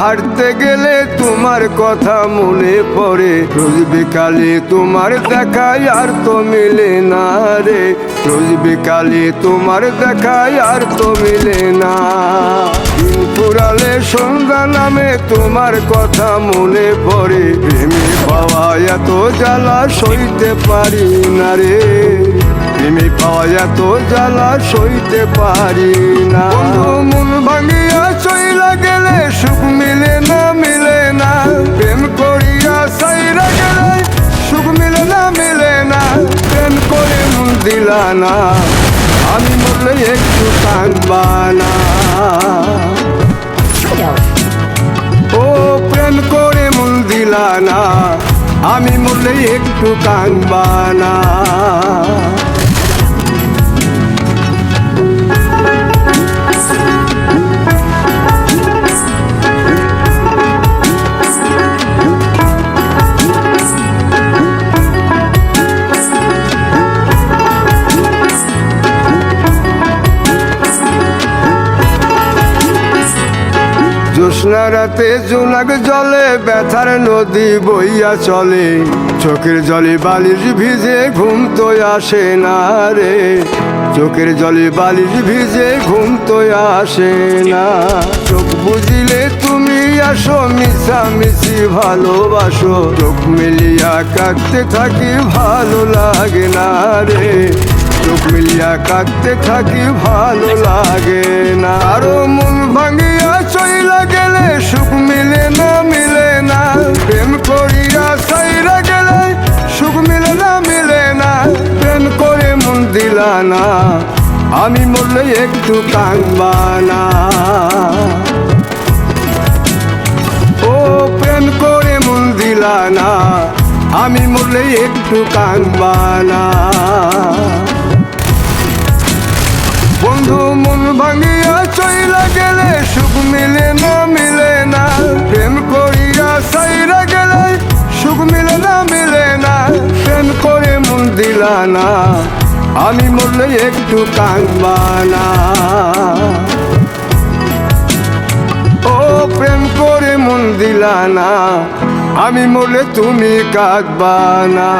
হাঁটতে গেলে তোমার কথা মনে পড়ে, রোজ বিকালে তোমার দেখায় আর তো মিলে না রে, রোজ বিকালে তোমার দেখায় আর তো মিলে না। দিন ফুরালে সন্ধ্যা নামে তোমার কথা মনে পড়ে, প্রেমে পাওয়া এত জ্বালা সইতে পারি না রে, প্রেমে পাওয়া এত জ্বালা সইতে পারি না। মন ভাঙিয়া চইলা গেলে সুখ মিলে না, মিলে না, প্রেম করিয়া সাইরা গেলে সুখ মিলে না, মিলে না, প্রেম করে মন দিলা না, আমি মরলে একটু কাঁদবা না। ও প্রেম করে মন দিলা না, আমি মরলে একটু কাঁদবা না। জ্যোৎস্না রাতে জোনাক জলে ব্যথার নদী বইয়া চলে, চোখের জলে বালিশ ভিজে ঘুম তো আসে না রে, চোখের জলে বালিশ ভিজে ঘুম তো আসে না। চোখ বুঝিলে তুমি আসো, মিশামিশি ভালোবাসো, চোখ মিলিয়া কাঁদতে থাকি ভালো লাগে না রে, চোখ মিলিয়া কাঁদতে থাকি ভালো লাগে না। আরো মন ভাঙিয়া চইলা গেলে সুখ মিলে না, মিলে না, প্রেম করিয়া সাইরা গেলে সুখ মিলে না, মিলে না, প্রেম করে মন দিলা না, আমি মরলে একটু কাঁদবা না। ও প্রেম করে মন দিলা না, আমি মরলে একটু কাঁদবা না। বন্ধু মন ভাঙিয়া চইলা গেলে সুখ মিলে না, মিলে না, প্রেম করিয়া সাইরা গেলে সুখ মিলে না, মিলে না, প্রেম করে মন দিলা না, আমি মরলে একটু কাঁদবা না। ও প্রেম করে মন দিলা না, আমি মরলে তুমি কাঁদবা না।